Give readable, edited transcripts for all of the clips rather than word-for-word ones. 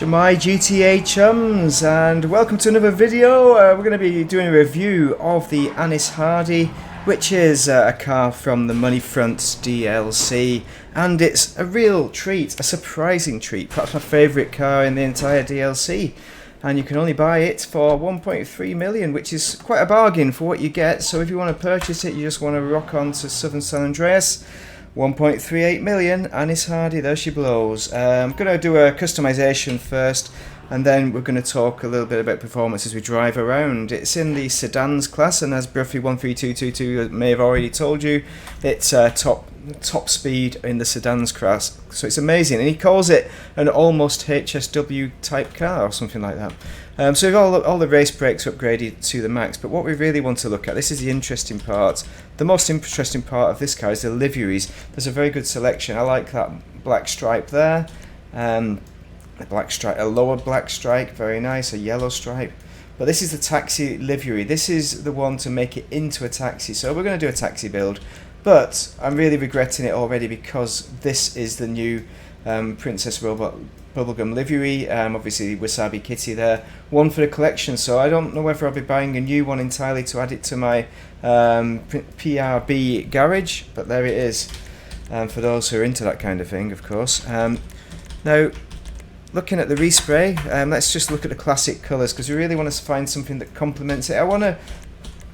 My GTA chums, and welcome to another video. We're going to be doing a review of the Anis Hardy, which is a car from the Moneyfront DLC, and it's a real treat, a surprising treat, perhaps my favourite car in the entire DLC. And you can only buy it for 1.3 million, which is quite a bargain for what you get. So if you want to purchase it, you just want to rock on to Southern San Andreas. 1.38 million, Anis Hardy, there she blows. I'm going to do a customization first, and then we're going to talk a little bit about performance as we drive around. It's in the sedans class, and as Bruffy13222 may have already told you, it's top speed in the sedans class, so it's amazing. And he calls it an almost HSW type car or something like that. So we've all the race brakes upgraded to the max, but what we really want to look at, this is the interesting part. The most interesting part of this car is the liveries. There's a very good selection. I like that black stripe there, a black stripe, a lower black stripe, very nice, a yellow stripe. But this is the taxi livery. This is the one to make it into a taxi. So we're going to do a taxi build, but I'm really regretting it already because this is the new Princess Robot Bubblegum livery, obviously Wasabi Kitty there, one for the collection, so I don't know whether I'll be buying a new one entirely to add it to my PRB garage, but there it is, for those who are into that kind of thing, of course. Now, looking at the respray, let's just look at the classic colours, because we really want to find something that complements it. I want to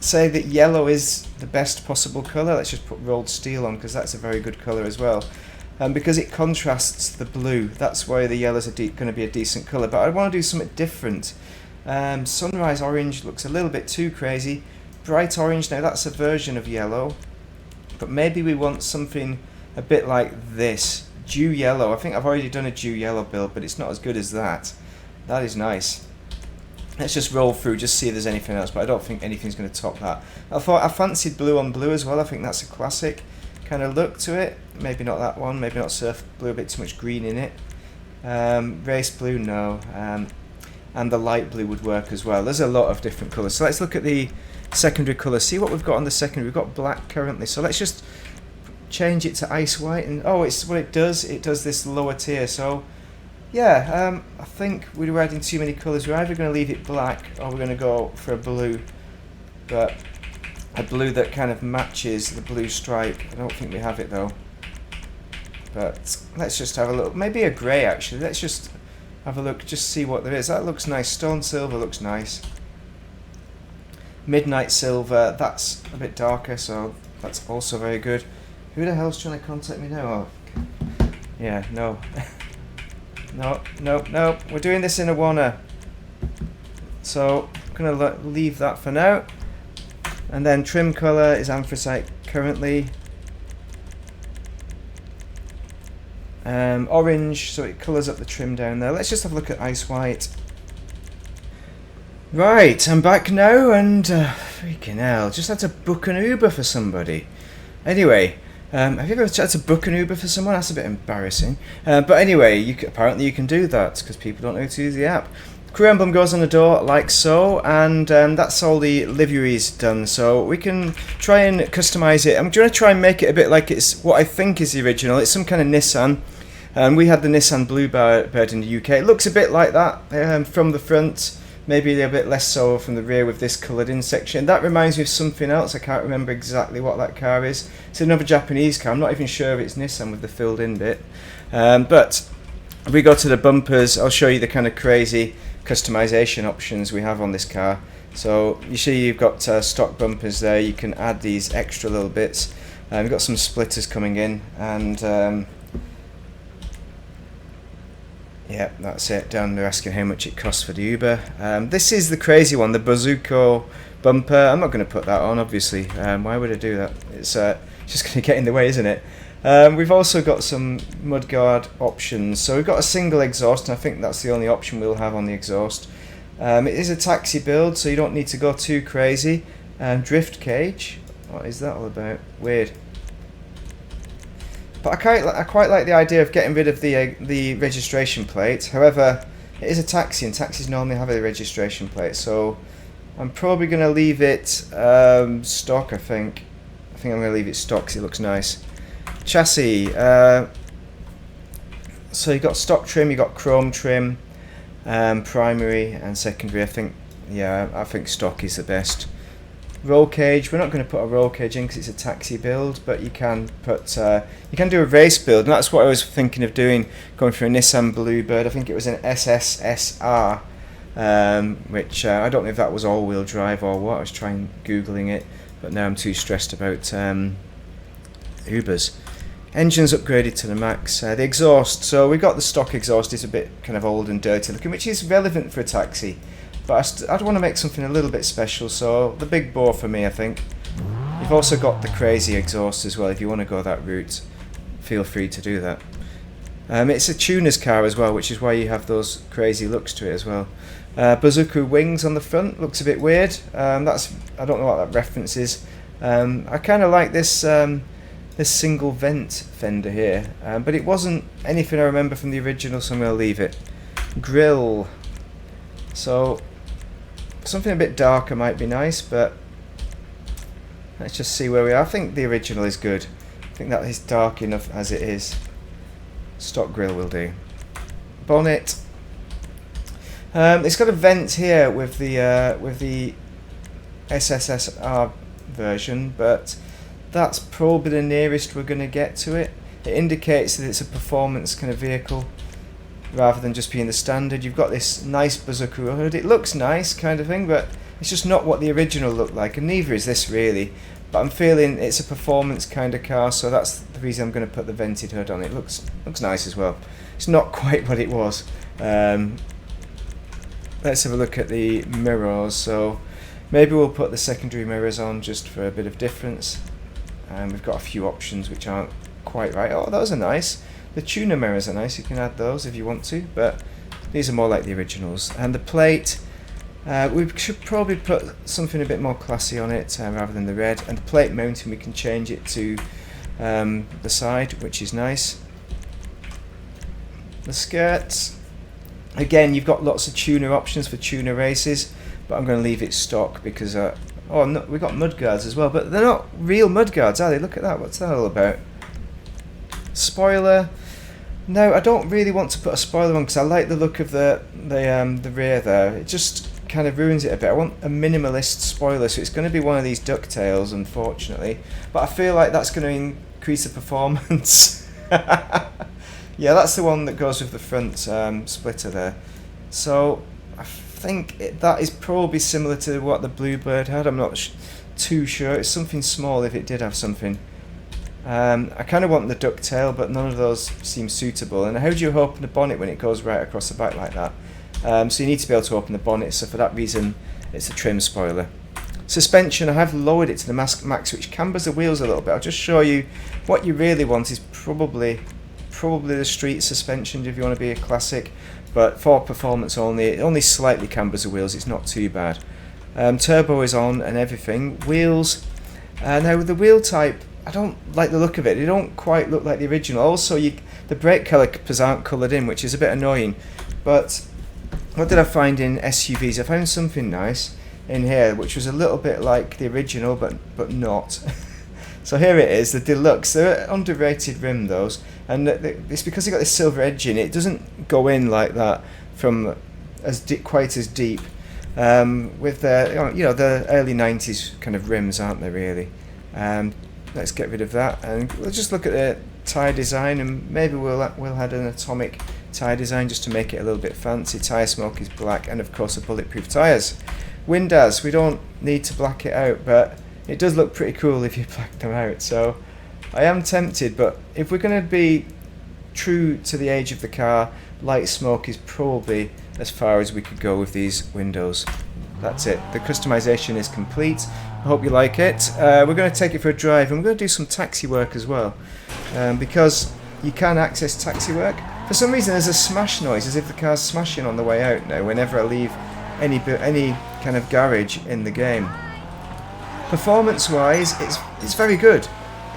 say that yellow is the best possible colour. Let's just put rolled steel on, because that's a very good colour as well. Because it contrasts the blue, that's why the yellows are going to be a decent colour. But I want to do something different. Sunrise orange looks a little bit too crazy. Bright orange, now that's a version of yellow, but maybe we want something a bit like this. Dew yellow, I think I've already done a dew yellow build, but it's not as good as that. That is nice. Let's just roll through, just see if there's anything else, but I don't think anything's going to top that. I fancied blue on blue as well. I think that's a classic kind of look to it. Maybe not that one, maybe not surf blue, a bit too much green in it. Race blue, no. And the light blue would work as well. There's a lot of different colours. So let's look at the secondary colours. See what we've got on the secondary. We've got black currently. So let's just change it to ice white. And oh, it's what it does this lower tier. So yeah, I think we were adding too many colours. We're either going to leave it black or we're going to go for a blue. But a blue that kind of matches the blue stripe. I don't think we have it though. But let's just have a look. Maybe a grey actually. Let's just have a look, just see what there is. That looks nice. Stone silver looks nice. Midnight silver, that's a bit darker, so that's also very good. Who the hell's trying to contact me now? Oh. Yeah, no. No. We're doing this in a Awana. So I'm going to leave that for now. And then trim colour is anthracite currently. Orange, so it colours up the trim down there. Let's just have a look at ice white. Right, I'm back now, and freaking hell, just had to book an Uber for somebody. Anyway, have you ever tried to book an Uber for someone? That's a bit embarrassing. But anyway, apparently you can do that, because people don't know how to use the app. Crew emblem goes on the door like so, and that's all the liveries done. So we can try and customize it. I'm going to try and make it a bit like it's what I think is the original. It's some kind of Nissan. We had the Nissan Bluebird in the UK. It looks a bit like that from the front, maybe a bit less so from the rear with this coloured in section. That reminds me of something else. I can't remember exactly what that car is. It's another Japanese car. I'm not even sure if it's Nissan with the filled in bit. But if we go to the bumpers, I'll show you the kind of crazy customization options we have on this car. So you see you've got stock bumpers there. You can add these extra little bits. We've got some splitters coming in, and yeah, that's it. Down there asking how much it costs for the Uber. This is the crazy one, the Bazooka bumper. I'm not going to put that on, obviously. Why would I do that? It's just going to get in the way, isn't it? We've also got some mudguard options. So we've got a single exhaust, and I think that's the only option we'll have on the exhaust. It is a taxi build, so you don't need to go too crazy. Drift cage. What is that all about? Weird. But I quite like the idea of getting rid of the registration plate. However, it is a taxi, and taxis normally have a registration plate, so I'm probably going to leave it stock. I think I'm going to leave it stock because it looks nice. Chassis. So you've got stock trim, you've got chrome trim. Primary and secondary, I think, yeah, I think stock is the best. Roll cage, we're not going to put a roll cage in because it's a taxi build, but you can put you can do a race build, and that's what I was thinking of doing, going for a Nissan Bluebird. I think it was an SSS-R, which I don't know if that was all-wheel drive or what. I was trying googling it, but now I'm too stressed about Ubers. Engine's upgraded to the max. The exhaust, so we've got the stock exhaust, is a bit kind of old and dirty looking, which is relevant for a taxi. But I'd want to make something a little bit special, so the big bore for me, I think. You've also got the crazy exhaust as well. If you want to go that route, feel free to do that. It's a tuner's car as well, which is why you have those crazy looks to it as well. Bazooka wings on the front, looks a bit weird. I don't know what that reference is. I kind of like this this single vent fender here, but it wasn't anything I remember from the original, so I'm going to leave it. Grill. So something a bit darker might be nice, but let's just see where we are. I think the original is good. I think that is dark enough as it is. Stock grill will do. Bonnet. It's got a vent here with the SSS-R version, but that's probably the nearest we're going to get to it. It indicates that it's a performance kind of vehicle, rather than just being the standard. You've got this nice bazooka hood. It looks nice kind of thing, but it's just not what the original looked like, and neither is this really. But I'm feeling it's a performance kind of car, so that's the reason I'm going to put the vented hood on. It looks nice as well. It's not quite what it was. Let's have a look at the mirrors. So maybe we'll put the secondary mirrors on just for a bit of difference. We've got a few options which aren't quite right. Oh, those are nice. The tuner mirrors are nice, you can add those if you want to, but these are more like the originals. And the plate, we should probably put something a bit more classy on it rather than the red. And the plate mounting, we can change it to the side, which is nice. The skirts, again, you've got lots of tuner options for tuner races, but I'm going to leave it stock because, oh no, we've got mudguards as well, but they're not real mudguards, are they? Look at that, what's that all about? Spoiler. No, I don't really want to put a spoiler on because I like the look of the rear there. It just kind of ruins it a bit. I want a minimalist spoiler, so it's going to be one of these ducktails, unfortunately. But I feel like that's going to increase the performance. Yeah, that's the one that goes with the front splitter there. So I think that is probably similar to what the Bluebird had. I'm not too sure. It's something small if it did have something. I kind of want the ducktail, but none of those seem suitable. And how do you open the bonnet when it goes right across the back like that? So you need to be able to open the bonnet, so for that reason it's a trim spoiler. Suspension, I have lowered it to the max, which cambers the wheels a little bit. I'll just show you what you really want is probably the street suspension if you want to be a classic, but for performance only, it only slightly cambers the wheels, it's not too bad. Turbo is on and everything. Wheels, now the wheel type, I don't like the look of it. They don't quite look like the original. Also, the brake calipers aren't coloured in, which is a bit annoying. But what did I find in SUVs? I found something nice in here, which was a little bit like the original, but not. So here it is, the deluxe. They're underrated rim, those, and it's because they got this silver edge in it. It doesn't go in like that from quite as deep. With the the early 90s kind of rims, aren't they really? Let's get rid of that, and we'll just look at the tyre design, and maybe we'll add an atomic tyre design just to make it a little bit fancy. Tyre smoke is black, and of course the bulletproof tyres. Windows, we don't need to black it out, but it does look pretty cool if you black them out. So I am tempted, but if we're going to be true to the age of the car, light smoke is probably as far as we could go with these windows. That's it. The customization is complete. I hope you like it. We're going to take it for a drive, and we're going to do some taxi work as well, because you can access taxi work. For some reason there's a smash noise as if the car's smashing on the way out now whenever I leave any kind of garage in the game. Performance wise, it's very good.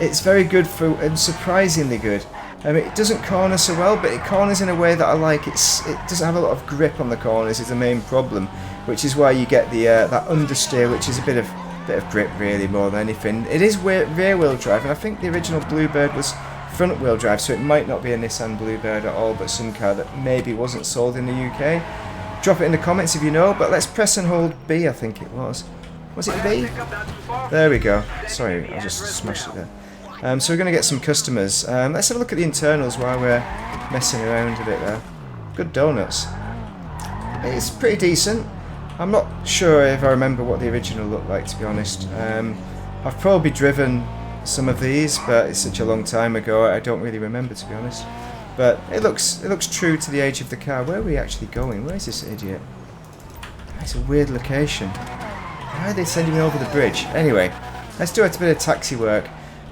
It's very good and surprisingly good. It doesn't corner so well, but it corners in a way that I like. It doesn't have a lot of grip on the corners is the main problem, which is why you get the that understeer, which is a bit of grip really more than anything. It is rear wheel drive, and I think the original Bluebird was front wheel drive, so it might not be a Nissan Bluebird at all, but some car that maybe wasn't sold in the UK. Drop it in the comments if you know, but let's press and hold B, I think it was. Was it B? There we go. Sorry, I just smashed it there. So we're going to get some customers. Let's have a look at the internals while we're messing around a bit there. Good donuts. It's pretty decent. I'm not sure if I remember what the original looked like, to be honest. I've probably driven some of these, but it's such a long time ago, I don't really remember, to be honest. But it looks true to the age of the car. Where are we actually going? Where is this idiot? It's a weird location. Why are they sending me over the bridge? Anyway, let's do a bit of taxi work.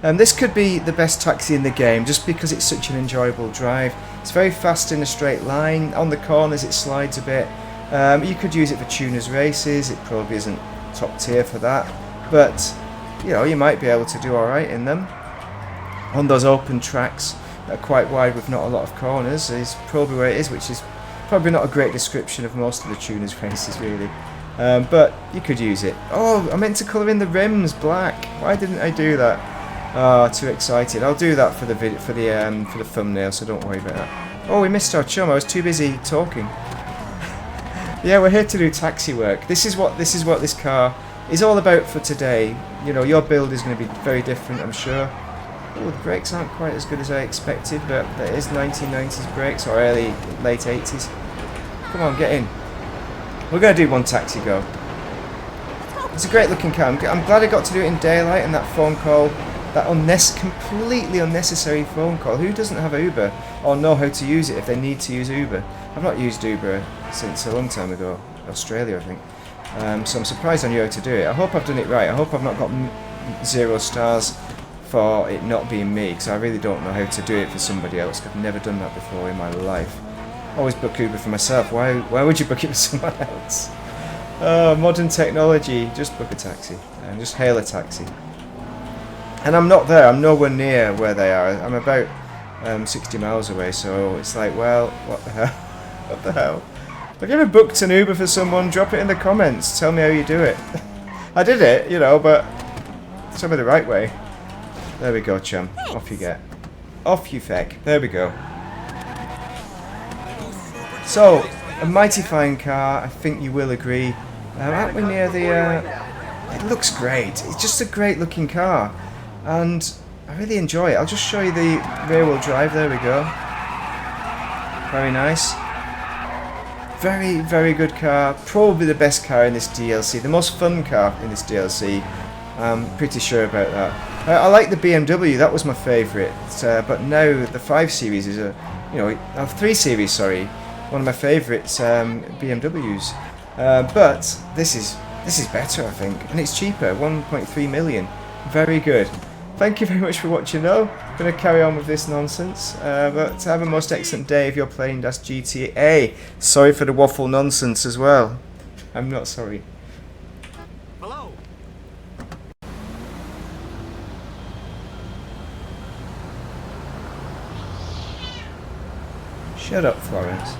This could be the best taxi in the game, just because it's such an enjoyable drive. It's very fast in a straight line. On the corners it slides a bit. You could use it for tuners races. It probably isn't top tier for that, but you know, you might be able to do alright in them. On those open tracks that are quite wide with not a lot of corners is probably where it is, which is probably not a great description of most of the tuners races really. But you could use it. Oh, I meant to colour in the rims black. Why didn't I do that? Oh, too excited. I'll do that for the for the thumbnail, so don't worry about that. Oh, we missed our chum. I was too busy talking. Yeah, we're here to do taxi work. This is what this car is all about for today. You know, your build is going to be very different, I'm sure. Oh, the brakes aren't quite as good as I expected, but that is 1990s brakes or late 80s. Come on, get in. We're going to do one taxi go. It's a great looking car. I'm glad I got to do it in daylight, and that phone call, that completely unnecessary phone call. Who doesn't have Uber or know how to use it if they need to use Uber? I've not used Uber since a long time ago, Australia I think. So I'm surprised I knew how to do it. I hope I've done it right. I hope I've not got 0 stars for it not being me, because I really don't know how to do it for somebody else. I've never done that before in my life. Always book Uber for myself. Why would you book it for someone else? Modern technology. Just book a taxi and just hail a taxi. And I'm not there. I'm nowhere near where they are. I'm about 60 miles away. So it's like, well, what the hell? What the hell? Have you ever booked an Uber for someone? Drop it in the comments. Tell me how you do it. I did it, you know, but tell me the right way. There we go, chum. Off you get. Off you feck. There we go. So, a mighty fine car. I think you will agree. Aren't we near the... It looks great. It's just a great looking car. And I really enjoy it. I'll just show you the rear wheel drive. There we go. Very nice. Very, very good car. Probably the best car in this DLC. The most fun car in this DLC. I'm pretty sure about that. I like the BMW. That was my favourite. But now the 5 Series is a... You know, 3 Series, sorry. One of my favourites BMWs. But this is better, I think. And it's cheaper. 1.3 million. Very good. Thank you very much for watching though. I'm going to carry on with this nonsense. But have a most excellent day if you're playing Das GTA. Sorry for the waffle nonsense as well. I'm not sorry. Hello. Shut up, Florence.